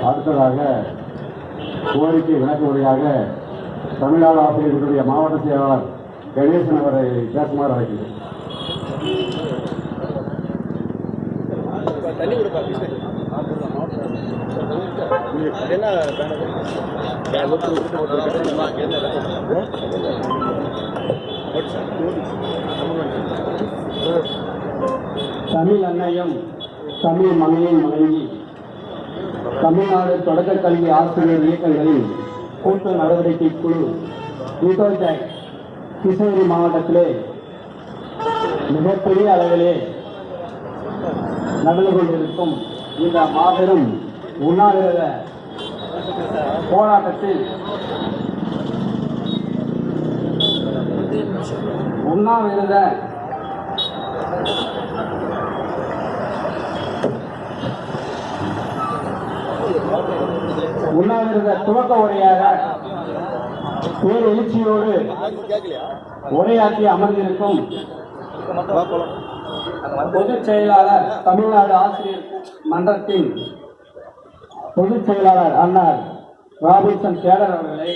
அடுத்ததாக கோரிக்கை விளக்க உரையாக தமிழ்நாடு ஆசிரியர்களுடைய மாவட்ட செயலாளர் கணேசன் அவரை பேசுமாறு அழைக்கிறேன். தமிழ் அன்னையும் தமிழ் மங்கையும் வழங்கி தமிழ்நாடு தொடக்க கல்வி ஆசிரியர் இயக்கங்களின் கூட்டு நடவடிக்கை குழு கிருஷ்ணகிரி மாவட்டத்திலே மிகப்பெரிய அளவிலே நடந்து கொண்டிருக்கும் இந்த மாபெரும் உண்ணாவிரத போராட்டத்தில் உண்ணாவிரத துவக்க உரையாக பேரெழுச்சியோடு உரையாற்றி அமர்ந்திருக்கும் பொதுச் செயலாளர் தமிழ்நாடு ஆசிரியர் மன்றத்தின் பொதுச் செயலாளர் அண்ணார் ராபின்சன் கேடர் அவர்களை,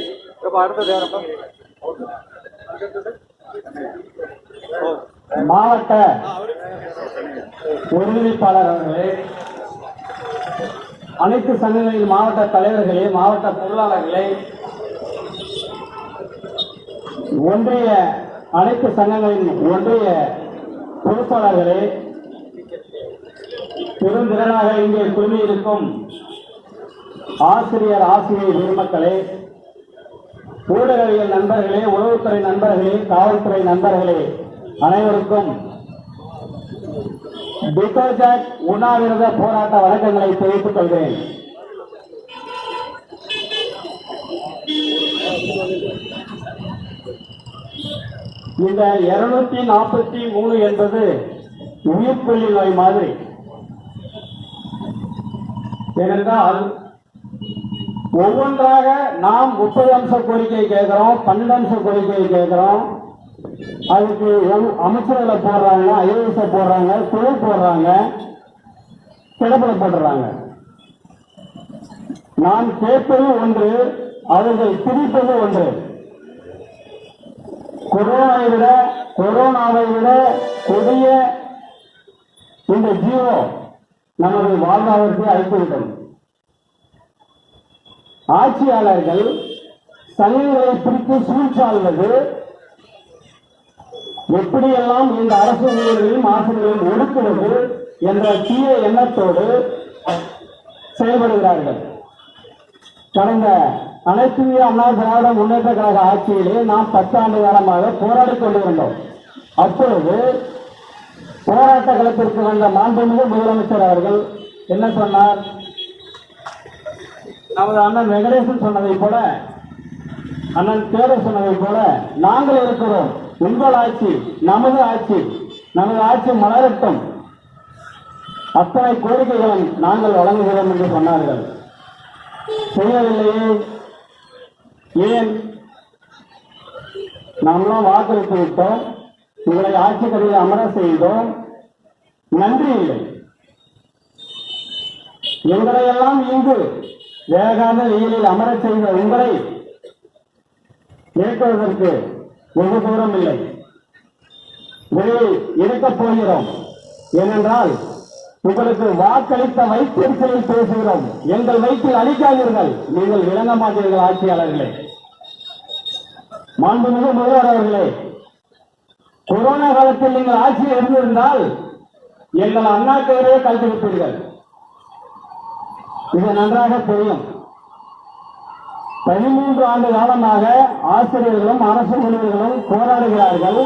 மாவட்ட ஒருங்கிணைப்பாளர் அவர்களே, அனைத்து சங்கங்களின் மாவட்ட தலைவர்களே, மாவட்ட பொருளாளர்களே, ஒன்றிய அனைத்து சங்கங்களின் ஒன்றிய பொறுப்பாளர்களே, பெருந்திரளாக இங்கே குழுமியிருக்கும் ஆசிரியர் பெருமக்களே, ஊடகவியல் நண்பர்களே, உளவுத்துறை நண்பர்களே, காவல்துறை நண்பர்களே, அனைவருக்கும் டிகோஜாக் உண்ணாவிரத போராட்ட வழக்கங்களை தெரிவித்துக் கொள்கிறேன். இந்த 243 என்பது உயிர்ப்புள்ளி நோய் மாதிரி. ஏனென்றால் ஒவ்வொன்றாக நாம் 30 அம்ச கோரிக்கை கேட்கிறோம், 12 அம்ச கோரிக்கை கேட்கிறோம். அதுக்கு அமைச்சர்களை போடுறாங்க, ஐஏஎஸ் போடுறாங்க, குழு போடுறாங்க, கிடப்பில போடுறாங்க. நான் கேட்பது ஒன்று, அவர்கள் பிரிப்பது ஒன்று. கொரோனாவை விட கொடிய இந்த ஜீவோ நமது வாழ்வாதாரத்தை அழைத்துவிட்டது. ஆட்சியாளர்கள் சங்கங்களை பிரித்து சூழ்ச்சாள்வது, எப்படியெல்லாம் இந்த அரசு ஊழியர்களையும் ஆசிரியர்களையும் ஒடுக்குவது என்ற தீய எண்ணத்தோடு செயல்படுகிறார்கள். கடந்த அனைத்து அண்ணா திராவிட முன்னேற்ற கழக ஆட்சியிலே நாம் 10 ஆண்டு காலமாக போராடிக் கொண்டிருந்தோம். அப்பொழுது போராட்ட களத்திற்கு வந்த மாண்புமிகு முதலமைச்சர் அவர்கள் என்ன சொன்னார்? நமது அண்ணன் வெங்கடேசன் சொன்னதை போல, அண்ணன் தேவர் சொன்னதை போல, நாங்கள் இருக்கிறோம், உங்கள் ஆட்சி, நமது ஆட்சி மலரட்டும், அத்தனை கோரிக்கைகளும் நாங்கள் வழங்குகிறோம் என்று சொன்னார்கள். செய்யவில்லையே. ஏன்? நாமெல்லாம் வாக்களித்து விட்டோம், உங்களை ஆட்சி கடையில் அமர செய்தோம், நன்றி இல்லை. எங்களையெல்லாம் இங்கு வேகாத வெயிலில் அமர செய்த உங்களை ஏற்பதற்கு வெகு தூரம் இல்லை, வெளியில் இருக்கப் போகிறோம். ஏனென்றால் உங்களுக்கு வாக்களித்த வயிற்றில் பேசுகிறோம். எங்கள் வயிற்றில் அளிக்காதீர்கள், நீங்கள் விளங்க மாட்டீர்கள் ஆட்சியாளர்களே. மாண்புமிகு முதல்வர் அவர்களே, கொரோனா காலத்தில் நீங்கள் ஆட்சியில் இருந்திருந்தால் எங்கள் அண்ணா பெயரே கல்விப்பீர்கள். இது நன்றாக தெரியும். 13 ஆண்டு காலமாக ஆசிரியர்களும் அரசு ஊழியர்களும் போராடுகிறார்கள்.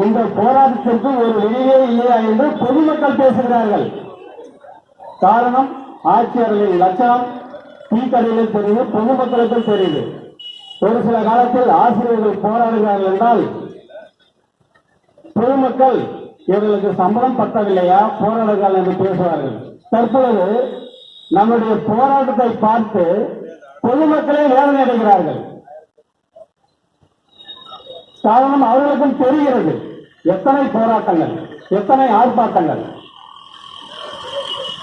இந்த போராட்டத்திற்கு ஒரு வெளியே இல்லையா என்று பொதுமக்கள் பேசுகிறார்கள். காரணம், ஆட்சியர்களின் லட்சணம் தீக்கடையில் தெரியுது, பொதுமக்களுக்கும் தெரியுது. ஒரு சில காலத்தில் ஆசிரியர்கள் போராடுகிறார்கள் என்றால் பொதுமக்கள் இவர்களுக்கு சம்பளம் பத்தவில்லையா போராடுகிறார்கள் என்று பேசுவார்கள். தற்பொழுது நம்முடைய போராட்டத்தை பார்த்து பொதுமக்களே வேதனை அடைகிறார்கள். காரணம் அவர்களுக்கும் தெரிகிறது எத்தனை போராட்டங்கள், எத்தனை ஆர்ப்பாட்டங்கள்,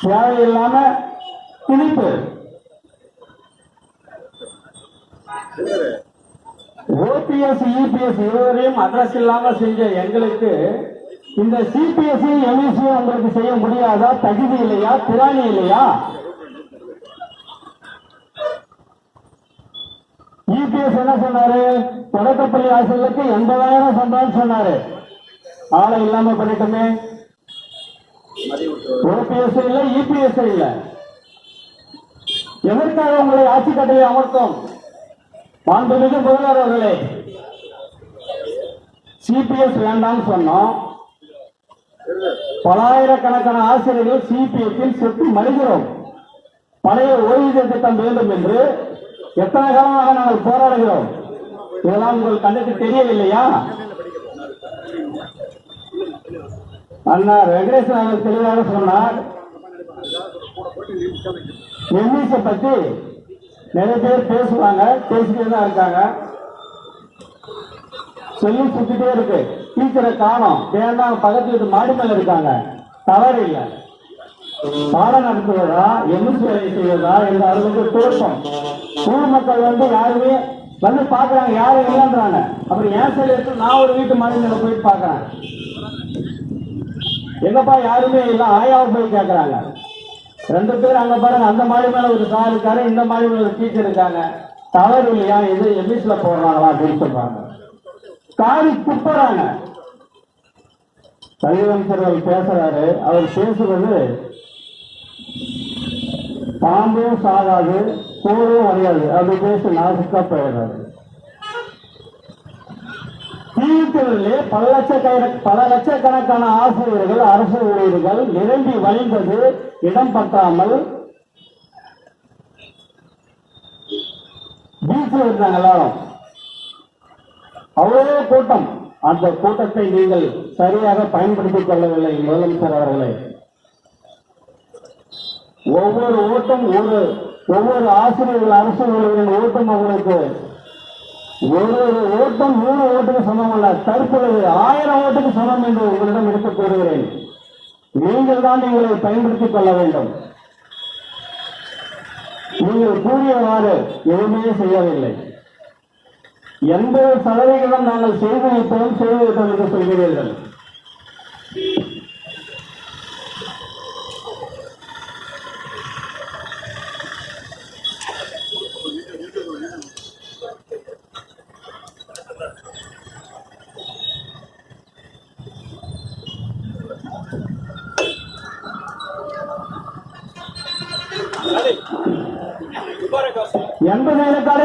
தேவையில்லாம திணிப்பு. ஓபிஎஸ் இபிஎஸ் இருவரையும் அட்ரஸ் இல்லாம செஞ்ச எங்களுக்கு இந்த சிபிஎஸ்சி எம்இசி உங்களுக்கு செய்ய முடியாதா? தகுதி இல்லையா? திராணி இல்லையா? இபிஎஸ் என்ன சொன்னாரு? தொடக்கப்பள்ளி ஆசிரியர்களுக்கு 80,000 சம்பளம் சொன்னாரு. ஆளை இல்லாம பண்ணிட்டுமே. ஓபிஎஸ் இல்ல, இபிஎஸ் இல்ல. எதற்காக உங்களை ஆட்சி கட்டளை அமர்த்தும்? மாண்புமிகு முதல்வர் அவர்களே, சிபிஎஸ் வேண்டாம்னு சொன்னோம். பலாயிரக்கணக்கான ஆசிரியர்கள் சிபிஎஸ்ஸில் செத்து மடிகிறோம். பழைய ஓய்வூதிய திட்டம் வேண்டும் என்று எத்தனை காலமாக நாங்கள் போராடுகிறோம். இதெல்லாம் உங்கள் கண்ணுக்கு தெரியவில்லையா? அண்ணா வெங்கடேசன் அவர்கள் தெளிவாக சொன்னார். எம்இசி பத்தி நிறைய பேர் பேசுவாங்க, பேசிக்கிட்டு தான் இருக்காங்க. சொல்லி சுத்திட்டே இருக்கு. டீச்சரை காணோம், வேண்டாம், பக்கத்து வீட்டு மாடி மேல இருக்காங்க. தவறு இல்லை. பாடம் நடத்துவதா, எம்எஸ் வேலை செய்வதா என்ற அவர்களுக்கு குழப்பம். ஊர் மக்கள் யாருமே வந்து பாக்குறாங்க, யாரும் இல்லைன்றாங்க. அப்புறம் ஏன் சொல்லி இருக்கு, நான் ஒரு வீட்டு மாடி மேல போயிட்டு பாக்குறேன், எங்கப்பா யாருமே இல்லை, ஆயாவை போய் கேட்கறாங்க. 2 பேர் அங்க பாருங்க, அந்த மாடி மேல ஒரு சார் இருக்காரு, இந்த மாடி மேல ஒரு டீச்சர் இருக்காங்க. தவறு இல்லையா? இது எம்இஸ்ல போடுறாங்களா அப்படின்னு சொல்றாங்க. காரி துப்புறாங்க. கல்வி அமைச்சர்கள் பேசுறாரு. அவர் பேசுறது பாம்பும் சாகாது, போரும் வரையாது, அப்படி பேசி நாசுக்கா போயிடுறாரு. தீர்த்தலிலே பல லட்சக்கணக்கான ஆசிரியர்கள், அரசு ஊழியர்கள் நிரம்பி வழிந்தது இடம் பத்தாமல் பீச்சில் இருந்தாங்க எல்லாரும். அவ்வளோ கூட்டம். அந்த கூட்டத்தை நீங்கள் சரியாக பயன்படுத்திக் கொள்ளவில்லை முதலமைச்சர் அவர்களே. ஒவ்வொரு ஓட்டம், ஒவ்வொரு ஆசிரியர்கள், அரசு ஊழியர்களின் ஓட்டம் உங்களுக்கு ஒரு ஓட்டம் 3 ஓட்டுக்கு சமம் அல்ல, தற்பொழுது 1000 ஓட்டுக்கு சமம் என்று உங்களிடம் எடுத்துக் கூறுகிறேன். நீங்கள் தான் எங்களை பயன்படுத்திக் கொள்ள வேண்டும். நீங்கள் கூறியவாறு எதுவுமே செய்யவில்லை. 80% நாங்கள் செய்து விட்டோம் என்று சொல்கிறீர்கள்.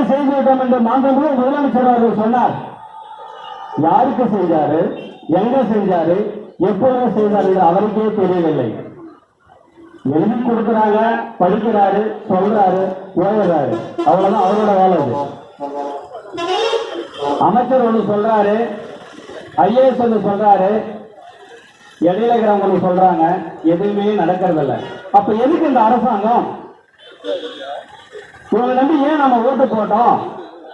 செய்துவிட்டோம் என்று மாண்புமிகு முதலமைச்சர் அவர்கள் சொன்னார். யாருக்கு செஞ்சாரு, எங்க செஞ்சாரு, எப்பொழுது செய்தார் என்று அவருக்கே தெரியவில்லை. எழுதி கொடுக்கிறாங்க, படிக்கிறாரு, சொல்றாரு, ஓடுறாரு, அவ்வளவுதான் அவரோட வேலை. அமைச்சர் ஒன்று சொல்றாரு, ஐஏஎஸ் ஒன்று சொல்றாரு, இடையில இருக்கிறவங்க சொல்றாங்க, எதுவுமே நடக்கிறதில்லை. அப்ப எதுக்கு இந்த அரசாங்கம்? இவங்க நம்பி ஏன் நம்ம ஓட்டு போட்டோம்?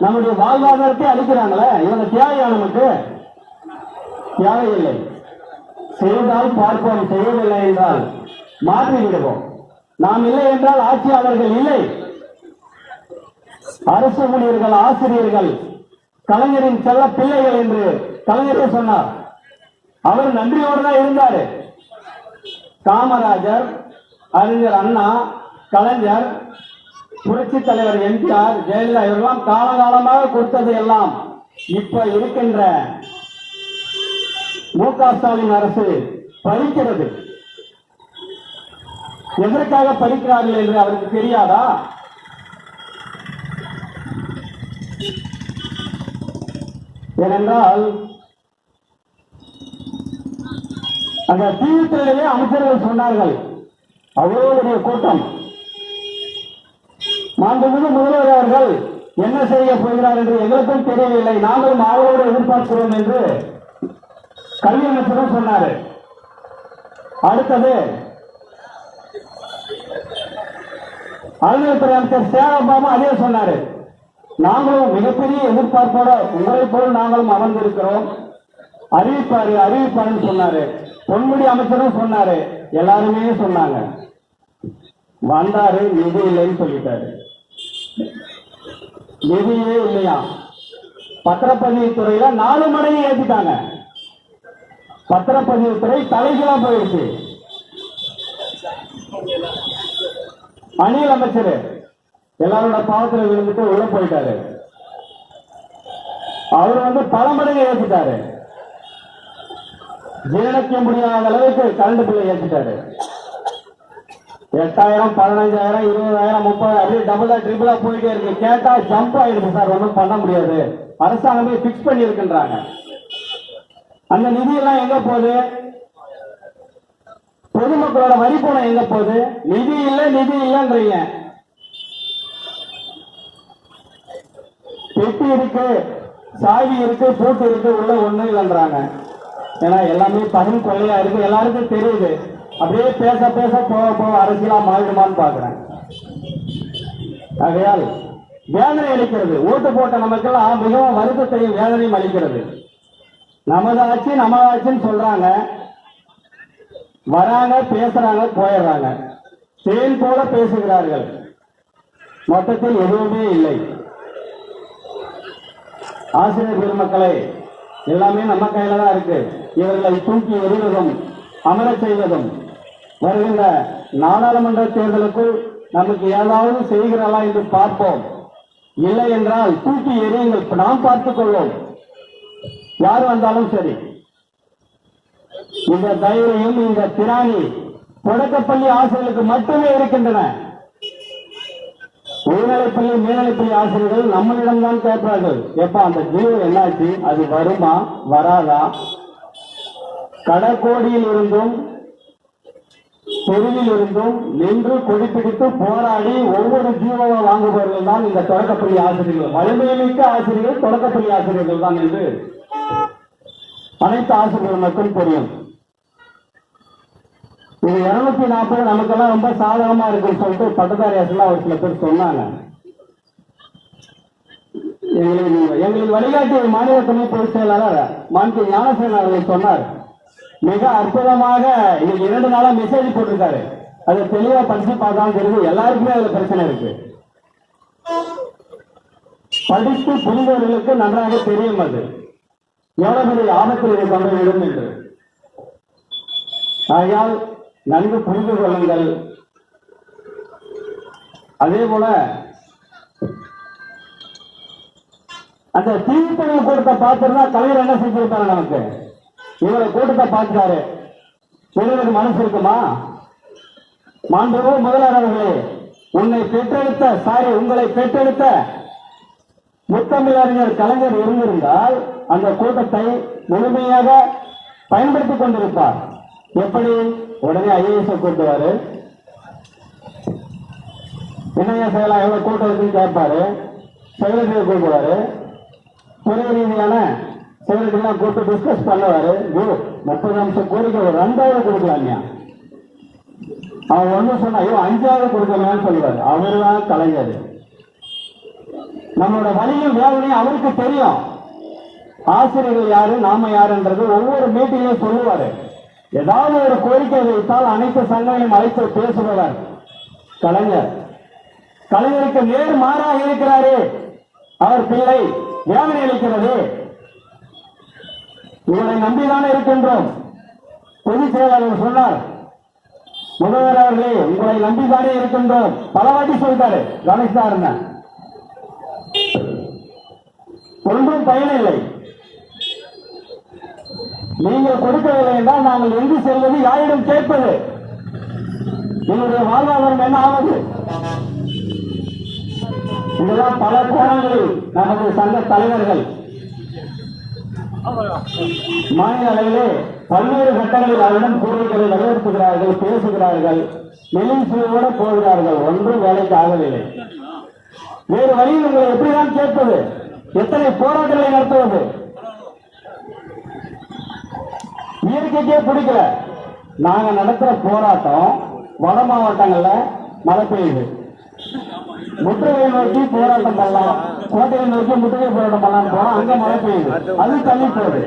நம்முடைய வாழ்வாதாரத்தை அளிக்கிறாங்களே, இவங்க தேவையா? நமக்கு தேவையில்லை. செய்தால் பார்ப்போம், செய்யவில்லை என்றால் மாற்றி விடுவோம். நாம் இல்லை என்றால் ஆட்சியாளர்கள் இல்லை. அரசு ஊழியர்கள், ஆசிரியர்கள் கலைஞரின் செல்ல பிள்ளைகள் என்று கலைஞரே சொன்னார். அவர் நன்றியோடு தான் இருந்தாரு. காமராஜர், அறிஞர் அண்ணா, கலைஞர், புரட்சி தலைவர் எம்ஜிஆர், ஜெயலலிதா இவரெல்லாம் காலகாலமாக கொடுத்தது எல்லாம் இப்ப இருக்கின்ற மு.க. ஸ்டாலின் அரசு பறிக்கிறது. எதற்காக பறிக்கிறார்கள் என்று அவருக்கு தெரியாதா? ஏனென்றால் அந்த தீவுத்திலேயே அமைச்சர்கள் சொன்னார்கள், அவ்வளவு கூட்டம். மாண்புமிகு முதல்வர் அவர்கள் என்ன செய்ய போகிறார் என்று எங்களுக்கும் தெரியவில்லை, நாங்களும் ஆவலோடு எதிர்பார்க்கிறோம் என்று கல்வி அமைச்சரும் சொன்னார். அடுத்தது அலுவலகத்துறை அமைச்சர் சேகர்பாபு அதே சொன்னாரு. நாங்களும் மிகப்பெரிய எதிர்பார்ப்போட உங்களை போல் நாங்களும் அமர்ந்திருக்கிறோம். அறிவிப்பாருன்னு சொன்னாரு. பொன்முடி அமைச்சரும் சொன்னாரு, எல்லாருமே சொன்னாங்க. வந்தாரு, நிதி இல்லைன்னு சொல்லிட்டாரு. நிதியே இல்லையா? பத்திரப்பதிவு துறையில 4 மடங்கு ஏற்றிட்டாங்க. பத்திரப்பதிவு துறை தலைகீழா போயிடுச்சு. அணில் அமைச்சர் எல்லாரோட பாவத்தில் விழுந்துட்டு உள்ள போயிட்டாரு. அவர் பல மடங்கு ஏற்றிட்டாரு. ஜீரணிக்க முடியாத அளவுக்கு கரண்ட் பில்லை ஏற்றிட்டாரு. 8000, 15000, 20000, 30 அப்படியே டபுளா ட்ரிபிளா போயிட்டே இருக்கு. கேட்டா ஜம்ப் ஆயிடுச்சு சார், ஒன்றும் பண்ண முடியாது, அரசாங்கமே பிக்ஸ் பண்ணி இருக்கின்றாங்க. அந்த நிதி எல்லாம் எங்க போகுது? பொதுமக்களோட வரி பணம் எங்க போகுது? நிதி இல்லைன்றீங்க. பெட்டி இருக்கு, சாவி இருக்கு, பூட்டு இருக்கு, உள்ள ஒண்ணு இல்லைன்றாங்க. ஏன்னா எல்லாமே பகிர்ந்து கொள்ளையா இருக்கு, எல்லாருக்கும் தெரியுது. அப்படியே பேச பேச போக அரசியலா மாறிடுமான்னு பாக்குறேன். ஆகையால் வேதனை அளிக்கிறது. ஓட்டு போட்ட நமக்கெல்லாம் மிகவும் வருத்தத்தையும் வேதனையும் அளிக்கிறது. நமது ஆட்சின்னு சொல்றாங்க, வராங்க, பேசுறாங்க, போயிடுறாங்க, தேன் போல பேசுகிறார்கள். மொத்தத்தில் எதுவுமே இல்லை. ஆசிரியர் பெருமக்களை, எல்லாமே நம்ம கையில தான் இருக்கு. இவர்களை தூக்கி எறிவதும் அமரச் செய்வதும் வருகின்ற நாடாளுமன்ற தேர்தலுக்குள் நமக்கு ஏதாவது செய்கிறாளா என்று பார்ப்போம். இல்லை என்றால் தூக்கி எறியுங்கள், நாம் பார்த்துக் கொள்வோம். யார் வந்தாலும் சரி. இந்த தைரியம், இந்த திராணி தொடக்கப்பள்ளி ஆசிரியர்களுக்கு மட்டுமே இருக்கின்றன. உயர்நிலைப்பள்ளி, மேல்நிலைப்பள்ளி ஆசிரியர்கள் நம்மளிடம்தான் கேட்பார்கள், எப்ப அந்த ஜீவோ என்னாச்சு, அது வருமா வராதா? கடற்கோடியில் இருந்தும் தெருவில் இருந்தும் நின்று கொடிப்பிடித்து போராடி ஒவ்வொரு ஜீவோவை வாங்குபவர்கள் தான் இந்த தொடக்கப்பள்ளி ஆசிரியர்கள். வலிமைமிக்க ஆசிரியர்கள் தொடக்கப்பள்ளி ஆசிரியர்கள் தான் என்று அனைத்து ஆசிரியர்கள் மட்டும் தெரியும். இது 240 நமக்கெல்லாம் ரொம்ப சாதகமா இருக்குன்னு சொல்லிட்டு பட்டதாரி ஆசிரியர் ஒரு சில பேர் சொன்னாங்க. எங்களுக்கு வழிகாட்டிய மாநில துணை பொதுச் செயலாளர் மாநில ஞானசேகரன் அவர்கள் சொன்னார். மிக அற்புதமாக இன்னைக்கு 2 நாளா மெசேஜ் போட்டிருக்காரு. அதை தெளிவா படிச்சு பார்த்தாலும் தெரியுது, எல்லாருக்குமே அதுல பிரச்சனை இருக்கு. படித்து புரிந்தவர்களுக்கு நன்றாக தெரியும் அது எவ்வளவு பெரிய ஆபத்தில் இதை கொண்டு விடும் என்று. ஆகையால் நன்கு புரிந்து கொள்ளுங்கள். அதே போல அந்த தீர்ப்பு கூட்டத்தை பார்த்திருந்தா கலைஞர் என்ன செஞ்சிருப்பாரு? நமக்கு இவரை கூட்டத்தை பார்த்தாரு, இவருக்கு மனசு இருக்குமா? மாண்புமிகு முதல்வர் அவர்களே, உங்களை பெற்றெடுத்த முத்தமிழறிஞர் கலைஞர் இருந்திருந்தால் அந்த கூட்டத்தை முழுமையாக பயன்படுத்திக் கொண்டிருப்பார். எப்படி? உடனே ஐஏஎஸ் கூட்டுவாரு, என்னையா செய்யலாம், எவ்வளவு கூட்டம் இருக்குன்னு கேட்பாரு, செக்ரட்டரியை கூட்டுவாரு, துறை ரீதியான செக்ரட்டரியெல்லாம் கூட்டு டிஸ்கஸ் பண்ணுவாரு. 30 நிமிஷம் கோரிக்கை ஒரு 2,000 கொடுக்கலாம்யா. அவன் ஒண்ணு சொன்னா 5,000 கொடுக்கலாம்னு சொல்லுவாரு. அவருதான் கலைஞர். நம்மளோட வழியும் வேதனையும் அவருக்கு தெரியும். ஆசிரியர்கள் யாரு, நாம யாருன்றது ஒவ்வொரு மீட்டிங்லையும் சொல்லுவாரு. ஏதாவது ஒரு கோரிக்கை வைத்தால் அனைத்து சங்கங்களையும் அழைத்து பேசுபவர் கலைஞர். கலைஞருக்கு நேர் மாறாக இருக்கிறாரு அவர் பிள்ளை. வேதனை அளிக்கிறது. உங்களை நம்பிதானே இருக்கின்றோம். பொதுச் செயலாளர் சொன்னார், முதல்வர் அவர்களே உங்களை நம்பிதானே இருக்கின்றோம். பல வாட்டி சொல்லிட்டாரு, கவனிச்சா இருந்த ஒன்றும் பயனில்லை. நீங்கள் கொடுக்கவில்லை என்றால் நாங்கள் எங்கு செல்வது, யாரிடம் கேட்பது? என்னுடைய வாழ்வாதாரம் என்ன ஆவது? இதெல்லாம் பல கோணங்களில் நமது சங்க தலைவர்கள் மாநில அளவிலே பல்வேறு கட்டங்களில் அவரிடம் கோரிக்கைகளை வலியுறுத்துகிறார்கள், பேசுகிறார்கள், நெலிசுவோடு போகிறார்கள். ஒன்றும் வேலைக்கு ஆகவில்லை. வேறு வழியில் உங்களை எப்படிதான் கேட்பது? எத்தனை போராட்டங்களை நடத்துவது? இயற்கைக்கே பிடிக்கல. நாங்க நடத்துற போராட்டம் வட மாவட்டங்கள்ல மழை பெய்யுது, முற்றுகை நோக்கி போராட்டம் பண்ணலாம். கோட்டையை நோக்கி முற்றுகை போராட்டம் பண்ணலான்னு போறோம். அங்க மழை பெய்யுது, அது தள்ளி போகுது.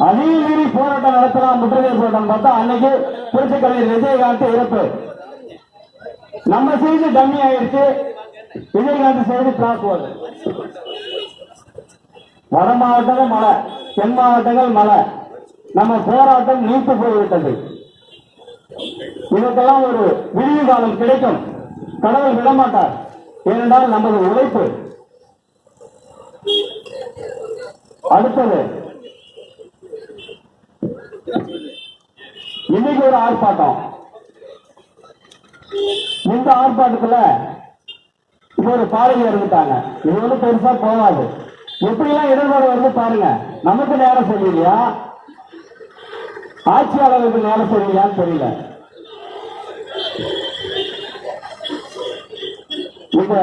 அதையும் மீறி போராட்டம் நடத்தலாம், முற்றுகை போராட்டம் பார்த்தா அன்னைக்கு புரட்சி கலைஞர் விஜயகாந்த் இறப்பு. நம்ம செய்தி டம்மி ஆயிடுச்சு, விஜயகாந்த் செய்தி கிளாஸ் போகுது. வட மாவட்டங்கள் மழை, தென் மாவட்டங்கள் மழை, நம்ம போராட்டம் நீத்து போய்விட்டது. இதற்கெல்லாம் ஒரு விடிவு காலம் கிடைக்கும், கடவுள் விடமாட்டார். ஏனென்றால் நமது உழைப்பு. அடுத்தது இன்னைக்கு ஒரு ஆர்ப்பாட்டம். இந்த ஆர்ப்பாட்டத்துல இப்ப ஒரு பாடகி இருந்துட்டாங்க. இது ஒன்றும் பெருசா போகாது. எப்படிலாம் இடர்பாடு வந்து பாருங்க. நமக்கு நேரம் சரியில்லையா, ஆட்சியாளர்களுக்கு நேரம் சரியில்லையான்னு தெரியல. இந்த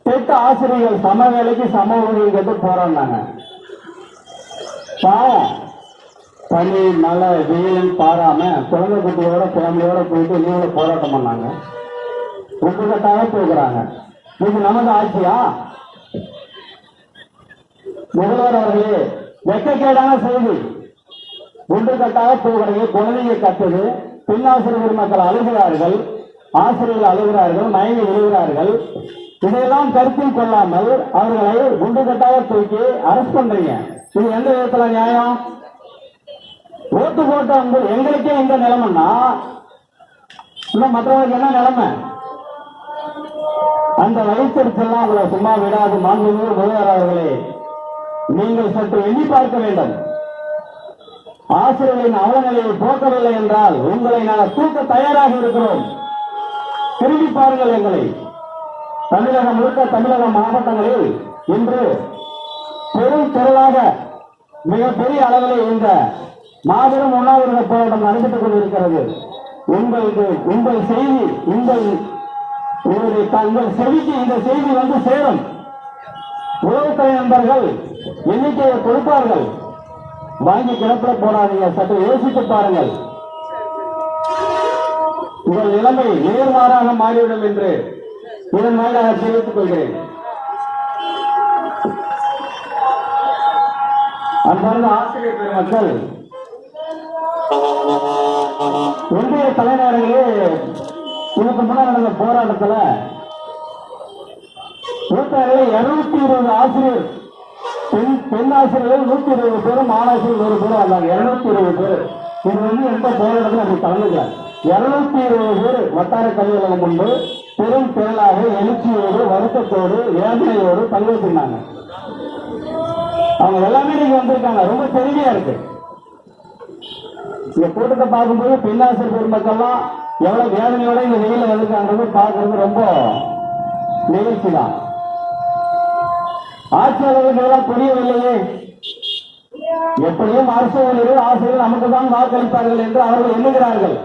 பெற்ற ஆசிரியர்கள் சம வேலைக்கு சம ஊதியம் கேட்டு போராடினாங்க. பாவம், பனி மழை வெயிலும் பாராம குழந்தை குட்டியோட ஃபேமிலியோட போயிட்டு நீங்கள போராட்டம் பண்ணாங்க. உப்பு கட்டாக போகிறாங்க. இது நமது ஆட்சியா? முதல்வர் அவர்களே, வெட்கக்கேடான செய்தி. ஒன்று கட்டாக போகிறது, குழந்தைங்க கட்டுது, பெண்ணாசிரியர் மக்கள் அழுகிறார்கள், ஆசிரியர்கள் அழுகிறார்கள், மயங்கி விழுகிறார்கள். இதையெல்லாம் கருத்தில் கொள்ளாமல் அவர்களை குண்டு கட்டாக தூக்கி அரசு பண்றீங்க. இது எந்த விதத்துல நியாயம்? ஓட்டு போட்ட எங்களுக்கே இந்த நிலைமைன்னா இன்னும் மற்றவங்களுக்கு என்ன நிலைமை? அந்த வயசிற்கெல்லாம் அவங்களை சும்மா விடாது. மாண்புமிகு முதல்வர் அவர்களே, நீங்கள் சற்று எண்ணி பார்க்க வேண்டும். ஆசிரியர்களின் அவலநிலையை போக்கவில்லை என்றால் உங்களை நாங்கள் தூக்க தயாராக இருக்கிறோம். திரும்பி பாருங்கள் எங்களை. தமிழகம் முழுக்க, தமிழக மாவட்டங்களில் இன்று பெரும் திரளாக மிகப்பெரிய அளவில் இந்த மாபெரும் உண்ணாவிரத போராட்டம் நடைபெற்றுக் கொண்டிருக்கிறது. உங்கள் செய்தி, உங்கள் செவிக்கு இந்த செய்தி வந்து சேரும். உளவுத்துறை நண்பர்கள் எண்ணிக்கையை கொடுப்பார்கள். வாங்கி கிளப்பிட போடாதீங்க, சற்று யோசித்து பாருங்கள். உங்கள் நிலைமை நேர்மாறாக மாறிவிடும் என்று இதன் வாயிலாக தெரிவித்துக் கொள்கிறேன். அன்பார்ந்த ஆசிரியர் பெருமக்கள், ஒன்றிய தலைநகரிலே இதுக்கு முன்னாடி நடந்த போராட்டத்தில் 220 ஆசிரியர், பெண் ஆசிரியர்கள் 120 பேரும், ஆணாசிரியர் 100 பேரும் வந்தாங்க. 220 பேர். இது வந்து எந்த போராட்டத்தில் அப்படி கலந்துக்கல. 220 பேர் வட்டார கல்வியகம் முன்பு பெரும் திரளாக எழுச்சியோடு, வருத்தத்தோடு, வேதனையோடு பங்கேற்றிருந்தாங்க. அவங்க எல்லாமே நீங்க வந்திருக்காங்க. ரொம்ப பெருமையா இருக்கு. இந்த கூட்டத்தை பார்க்கும்போது பெண்ணாசிரியர் பெருமக்கள்லாம் எவ்வளவு வேதனையோட இந்த வெயில வந்திருக்காங்கிறது பார்க்கறது ரொம்ப நிகழ்ச்சி தான். ஆட்சியாளர்களுக்கு எல்லாம் புரியவில்லையே. எப்படியும் அரசு ஊழியர்கள், ஆசிரியர்கள் நமக்கு தான் வாக்களிப்பார்கள் என்று அவர்கள் எண்ணுகிறார்கள்.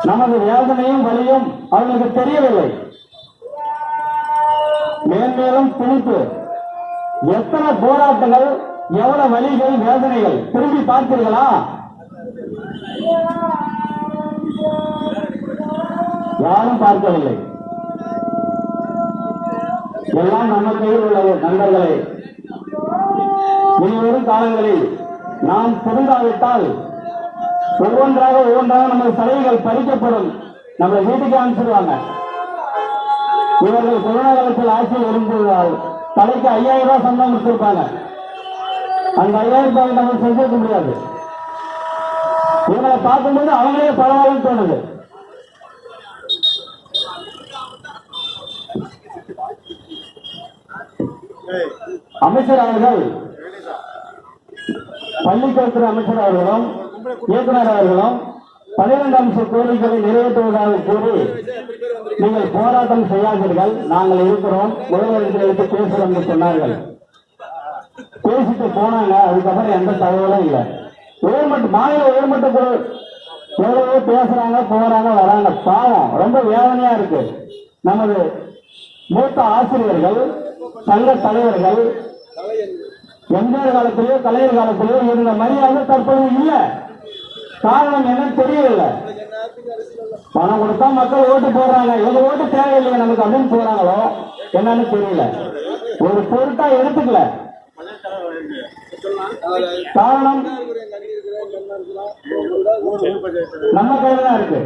நமது வேதனையும் வலியும் அவர்களுக்கு தெரியவில்லை. மேன்மேலும் திணிப்பு, எத்தனை போராட்டங்கள், எவ்வளவு வலிகள், வேதனைகள் திரும்பி பார்த்தீர்களா? யாரும் பார்க்கவில்லை. எல்லாம் நம்ம கையில் உள்ளது. நண்பர்களே, இனிவரும் காலங்களில் நாம் திருந்தாவிட்டால் ஒவ்வொன்றாக நமது சலுகைகள் பறிக்கப்படும். நம்ம வீட்டுக்கு அனுப்பிச்சிருவாங்க. இவர்கள் கொரோனா காலத்தில் ஆட்சியில் இருந்ததால் தலைக்கு 5000 ரூபாய் சம்பளம் கொடுத்திருப்பாங்க. அந்த 5000 ரூபாய் நம்ம செஞ்சிருக்க முடியாது. இவங்களை பார்க்கும்போது அவங்களே பரவாயில்லன்னு தோணுது. அமைச்சர் அவர்கள், பள்ளிக்கல்வித்துறை அமைச்சர் அவர்களும் இயக்குநர் அவர்களும் 12 அம்ச கோரிக்கைகளை நிறைவேற்றுவதாக கூறி, நீங்கள் போராட்டம் செய்யாதீர்கள், நாங்கள் இருக்கிறோம், முதல்வர்கள் எடுத்து பேசுகிறோம் என்று சொன்னார்கள். பேசிட்டு போனாங்க. அதுக்கப்புறம் எந்த தகவலும் இல்லை. மாநில உயர்மட்ட குழு எவ்வளவோ பேசுறாங்க, போறாங்க, வராங்க. பாவம், ரொம்ப வேதனையா இருக்கு. நமது மூத்த ஆசிரியர்கள், சங்க தலைவர்கள் எம்ஜிஆர் காலத்திலேயோ கலைஞர் காலத்திலேயோ இருந்த மரியாதை தற்போது இல்லை. காரணம் என்னன்னு தெரியவில்லை. பணம் கொடுத்தா மக்கள் ஓட்டு போடுறாங்க, இவங்க ஓட்டு தேவையில்லைங்க நமக்கு அப்படின்னு போறாங்களோ என்னன்னு தெரியல. ஒரு பொருட்டா எடுத்துக்கல. காரணம் நம்ம கையில தான் இருக்கு.